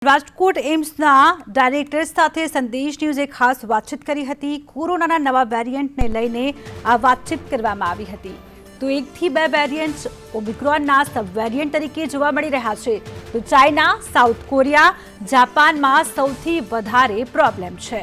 Rajkot એમ્સના director સાથે સંદેશ ન્યૂઝે ખાસ વાતચીત કરી હતી। કોરોનાના નવા વેરિયન્ટને લઈને આ વાતચીત કરવામાં આવી હતી। તો 1 થી 2 વેરિયન્ટ ઓમિક્રોનના સબ વેરિયન્ટ તરીકે જોવા મળી રહ્યા છે। તો ચાઇના, સાઉથ કોરિયા, જાપાનમાં સૌથી વધારે પ્રોબ્લેમ છે।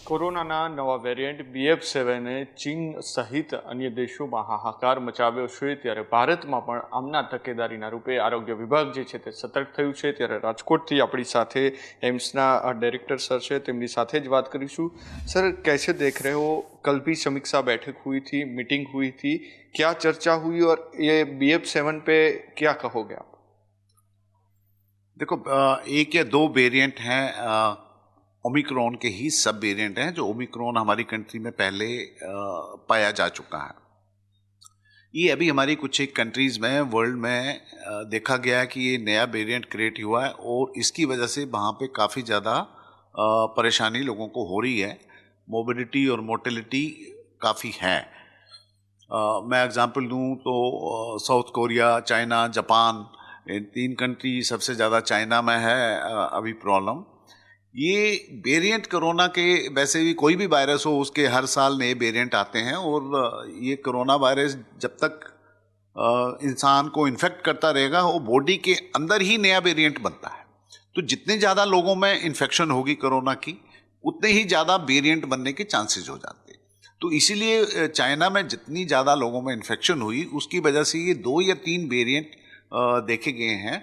કોરોનાના નવા વેરિયન્ટ BF7 ચીન સહિત અન્ય દેશોમાં હાહાકાર મચાવ્યો છે, ત્યારે ભારતમાં પણ આમના તકેદારીના રૂપે આરોગ્ય વિભાગ જે છે તે સતર્ક થયું છે। ત્યારે રાજકોટથી આપણી સાથે એમ્સના ડાયરેક્ટર સર છે, તેમની સાથે જ વાત કરીશું। સર, कैसे देख रहे हो? कल भी समीक्षा बैठक हुई थी, मीटिंग हुई थी, क्या चर्चा हुई और ये BF7 पे क्या कहोगे आप? देखो, एक या दो वेरिएंट हैं, ओमिक्रॉन के ही सब वेरिएंट हैं। जो ओमिक्रॉन हमारी कंट्री में पहले पाया जा चुका है, ये अभी हमारी कुछ एक कंट्रीज़ में वर्ल्ड में देखा गया है कि ये नया वेरिएंट क्रिएट हुआ है और इसकी वजह से वहाँ पे काफ़ी ज़्यादा परेशानी लोगों को हो रही है। मोबिलिटी और मोर्टेलिटी काफ़ी है। मैं एग्जांपल दूँ तो साउथ कोरिया, चाइना, जापान, इन 3 कंट्री, सबसे ज़्यादा चाइना में है अभी प्रॉब्लम। ये वेरिएंट कोरोना के, वैसे भी कोई भी वायरस हो उसके हर साल नए वेरिएंट आते हैं और ये कोरोना वायरस जब तक इंसान को इन्फेक्ट करता रहेगा वो बॉडी के अंदर ही नया वेरिएंट बनता है। तो जितने ज़्यादा लोगों में इन्फेक्शन होगी कोरोना की, उतने ही ज़्यादा वेरिएंट बनने के चांसेस हो जाते हैं। तो इसीलिए चाइना में जितनी ज़्यादा लोगों में इन्फेक्शन हुई उसकी वजह से ये 2 या 3 वेरिएंट देखे गए हैं।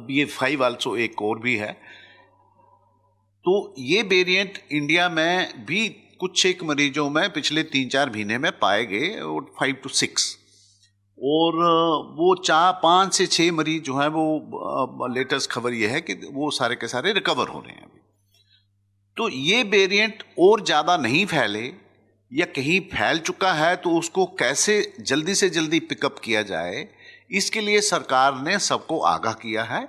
BF5 आल्सो एक और भी है। तो ये वेरिएंट इंडिया में भी कुछ एक मरीजों में पिछले 3-4 महीने में पाए गए, और 5 to 6, और वो 5 से 6 मरीज जो हैं वो लेटेस्ट खबर ये है कि वो सारे के सारे रिकवर हो रहे हैं अभी। तो ये वेरिएंट और ज़्यादा नहीं फैले या कहीं फैल चुका है तो उसको कैसे जल्दी से जल्दी पिकअप किया जाए, इसके लिए सरकार ने सबको आगाह किया है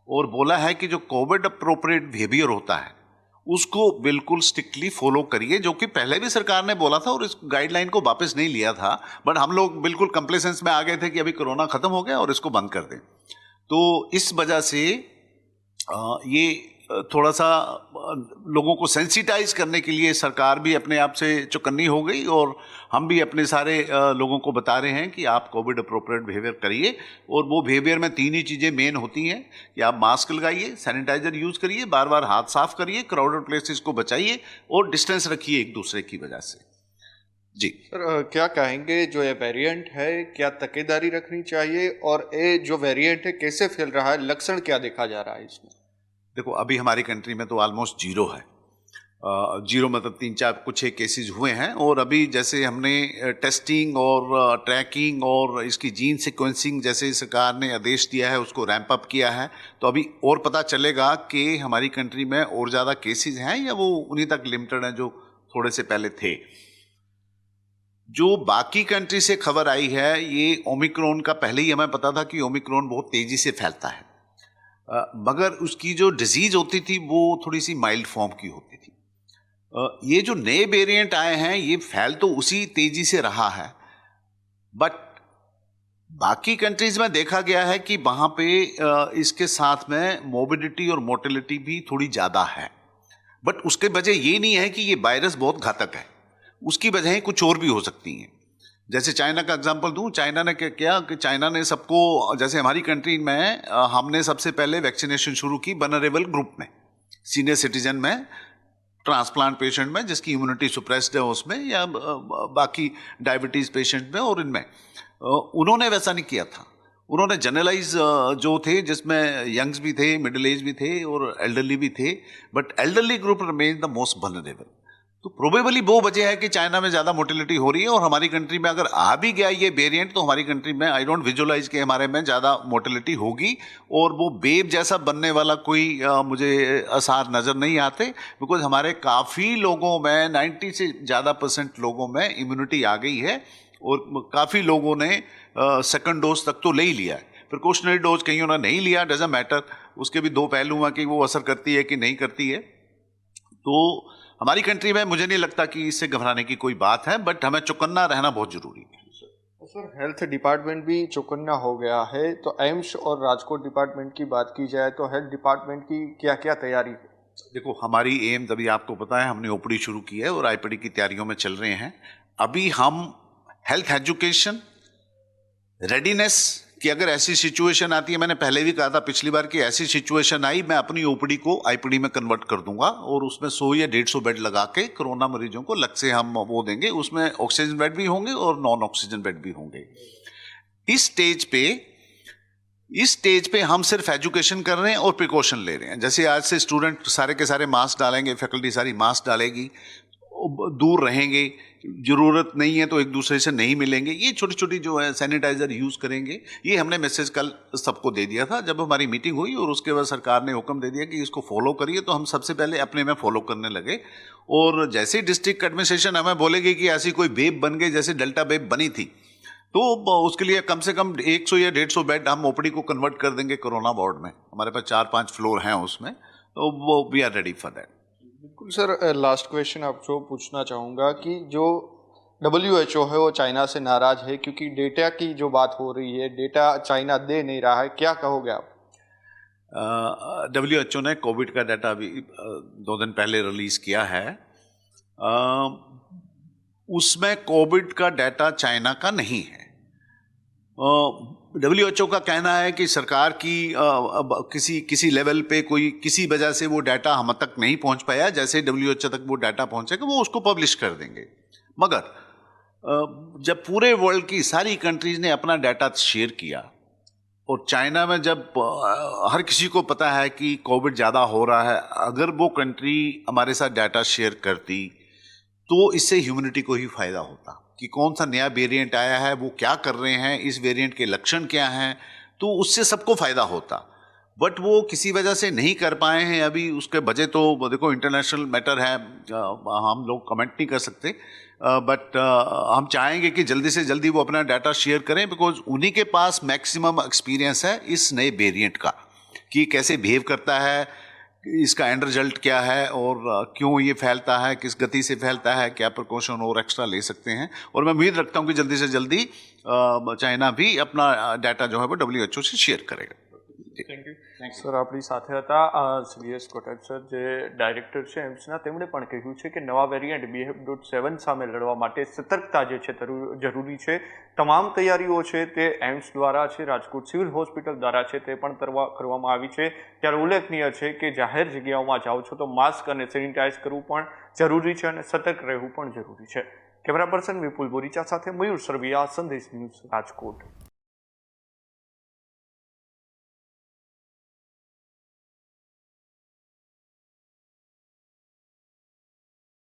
और बोला है कि जो कोविड अप्रोप्रिएट बिहेवियर होता है उसको बिल्कुल स्ट्रिक्टली फॉलो करिए, जो कि पहले भी सरकार ने बोला था और इस गाइडलाइन को वापस नहीं लिया था। बट हम लोग बिल्कुल कंप्लेसेंस में आ गए थे कि अभी कोरोना ख़त्म हो गया और इसको बंद कर दें। तो इस वजह से ये थोड़ा सा लोगों को सेंसिटाइज करने के लिए सरकार भी अपने आप से चौकन्नी हो गई और हम भी अपने सारे लोगों को बता रहे हैं कि आप कोविड अप्रोप्रिएट बिहेवियर करिए। और वो बिहेवियर में 3 ही चीज़ें मेन होती हैं कि आप मास्क लगाइए, सैनिटाइजर यूज़ करिए, बार बार हाथ साफ करिए, क्राउडेड प्लेसेस को बचाइए और डिस्टेंस रखिए एक दूसरे की वजह से। जी सर, क्या कहेंगे जो ये वेरिएंट है, क्या तकेदारी रखनी चाहिए और ये जो वेरिएंट है कैसे फैल रहा है, लक्षण क्या देखा जा रहा है इसमें? देखो, अभी हमारी कंट्री में तो ऑलमोस्ट 0 है। 0 मतलब 3-4 कुछ एक केसेस हुए हैं, और अभी जैसे हमने टेस्टिंग और ट्रैकिंग और इसकी जीन सीक्वेंसिंग जैसे सरकार ने आदेश दिया है उसको रैंप अप किया है। तो अभी और पता चलेगा कि हमारी कंट्री में और ज़्यादा केसेस हैं या वो उन्हीं तक लिमिटेड हैं जो थोड़े से पहले थे। जो बाकी कंट्री से खबर आई है, ये ओमिक्रॉन का पहले ही हमें पता था कि ओमिक्रॉन बहुत तेज़ी से फैलता है, मगर उसकी जो डिजीज़ होती थी वो थोड़ी सी माइल्ड फॉर्म की होती थी। ये जो नए वेरिएंट आए हैं ये फैल तो उसी तेज़ी से रहा है, बट बाकी कंट्रीज़ में देखा गया है कि वहाँ पे इसके साथ में मोबिलिटी और मोर्टेलिटी भी थोड़ी ज़्यादा है। बट उसके वजह ये नहीं है कि ये वायरस बहुत घातक है, उसकी वजहें कुछ और भी हो सकती हैं। जैसे चाइना का एग्जांपल दूं, चाइना ने क्या किया कि चाइना ने सबको, जैसे हमारी कंट्री में हमने सबसे पहले वैक्सीनेशन शुरू की वनरेबल ग्रुप में, सीनियर सिटीजन में, ट्रांसप्लांट पेशेंट में जिसकी इम्यूनिटी सुप्रेस्ड है उसमें, या बाकी डायबिटीज़ पेशेंट में, और इनमें उन्होंने वैसा नहीं किया था। उन्होंने जनरलाइज जो थे जिसमें यंग्स भी थे, मिडिल एज भी थे और एल्डरली भी थे, but elderly group remain the most vulnerable. तो प्रोबेबली वो वजह है कि चाइना में ज़्यादा मोर्टेलिटी हो रही है, और हमारी कंट्री में अगर आ भी गया ये वेरिएंट तो हमारी कंट्री में आई डोंट विजुअलाइज कि हमारे में ज़्यादा मोर्टेलिटी होगी, और वो वेव जैसा बनने वाला कोई मुझे आसार नज़र नहीं आते, बिकॉज हमारे काफ़ी लोगों में 90 से ज़्यादा % लोगों में इम्यूनिटी आ गई है, और काफ़ी लोगों ने सेकंड डोज तक तो ले ही लिया है। प्रिकॉशनरी डोज कहीं उन्होंने नहीं लिया, डजंट मैटर, उसके भी 2 पहलू हैं कि वो असर करती है कि नहीं करती है। तो हमारी कंट्री में मुझे नहीं लगता कि इससे घबराने की कोई बात है, बट हमें चौकन्ना रहना बहुत जरूरी है। सर हेल्थ डिपार्टमेंट भी चौकन्ना हो गया है, तो एम्स और राजकोट डिपार्टमेंट की बात की जाए तो हेल्थ डिपार्टमेंट की क्या क्या तैयारी है? देखो, हमारी एम्स अभी आपको पता है हमने ओपीडी शुरू की है और आईपीडी की तैयारियों में चल रहे हैं। अभी हम हेल्थ एजुकेशन रेडीनेस कि अगर ऐसी सिचुएशन आती है, मैंने पहले भी कहा था पिछली बार कि ऐसी सिचुएशन आई मैं अपनी ओपीडी को आईपीडी में कन्वर्ट कर दूंगा और उसमें 100 या 150 बेड लगा के कोरोना मरीजों को लग से हम वो देंगे। उसमें ऑक्सीजन बेड भी होंगे और नॉन ऑक्सीजन बेड भी होंगे। इस स्टेज पे हम सिर्फ एजुकेशन कर रहे हैं और प्रिकॉशन ले रहे हैं। जैसे आज से स्टूडेंट सारे के सारे मास्क डालेंगे, फैकल्टी सारी मास्क डालेगी, दूर रहेंगे, जरूरत नहीं है तो एक दूसरे से नहीं मिलेंगे, ये छोटी छोटी जो है सैनिटाइजर यूज करेंगे। ये हमने मैसेज कल सबको दे दिया था जब हमारी मीटिंग हुई और उसके बाद सरकार ने हुक्म दे दिया कि इसको फॉलो करिए, तो हम सबसे पहले अपने में फॉलो करने लगे। और जैसे ही डिस्ट्रिक्ट एडमिनिस्ट्रेशन हमें बोलेगी कि ऐसी कोई वेव बन गई जैसे डेल्टा वेव बनी थी, तो उसके लिए कम से कम 100 या 150 बेड हम ओपीडी को कन्वर्ट कर देंगे कोरोना वार्ड में। हमारे पास 4-5 फ्लोर हैं उसमें, तो वो we are ready for that. बिल्कुल सर, लास्ट क्वेश्चन आपको पूछना चाहूँगा कि जो WHO है वो चाइना से नाराज है क्योंकि डेटा की जो बात हो रही है, डेटा चाइना दे नहीं रहा है, क्या कहोगे आप? WHO ने कोविड का डाटा अभी 2 दिन पहले रिलीज किया है। उसमें कोविड का डाटा चाइना का नहीं है। WHO का कहना है कि सरकार की किसी लेवल पे कोई किसी वजह से वो डाटा हम तक नहीं पहुंच पाया, जैसे WHO तक वो डाटा पहुंचेगा वो उसको पब्लिश कर देंगे। मगर जब पूरे वर्ल्ड की सारी कंट्रीज ने अपना डाटा शेयर किया और चाइना में जब हर किसी को पता है कि कोविड ज़्यादा हो रहा है, अगर वो कंट्री हमारे साथ डाटा शेयर करती तो इससे ह्यूमैनिटी को ही फायदा होता कि कौन सा नया वेरिएंट आया है, वो क्या कर रहे हैं, इस वेरिएंट के लक्षण क्या हैं, तो उससे सबको फायदा होता। बट वो किसी वजह से नहीं कर पाए हैं अभी। उसके वजह तो देखो इंटरनेशनल मैटर है, हम लोग कमेंट नहीं कर सकते, बट हम चाहेंगे कि जल्दी से जल्दी वो अपना डाटा शेयर करें, बिकॉज उन्हीं के पास मैक्सिमम एक्सपीरियंस है इस नए वेरिएंट का कि कैसे बिहेव करता है, इसका एंड रिजल्ट क्या है और क्यों ये फैलता है, किस गति से फैलता है, क्या प्रिकॉशन और एक्स्ट्रा ले सकते हैं। और मैं उम्मीद रखता हूं कि जल्दी से जल्दी चाइना भी अपना डाटा जो है वो WHO से शेयर करेगा। થેન્ક યુ સર, આપણી સાથે હતા CS કોટક સર, જે ડાયરેક્ટર છે એમ્સના। તેમણે પણ કહ્યું છે કે નવા વેરિયન્ટ BF.7 સામે લડવા માટે સતર્કતા જે છે જરૂરી છે। તમામ તૈયારીઓ છે તે એમ્સ દ્વારા છે, રાજકોટ સિવિલ હોસ્પિટલ દ્વારા છે તે પણ કરવામાં આવી છે। ત્યારે ઉલ્લેખનીય છે કે જાહેર જગ્યાઓમાં જાઓ છો તો માસ્ક અને સેનિટાઈઝ કરવું પણ જરૂરી છે અને સતર્ક રહેવું પણ જરૂરી છે। કેમેરા પર્સન વિપુલ બોરીચા સાથે મયુર સરવિયા, સંદેશ ન્યૂઝ, રાજકોટ।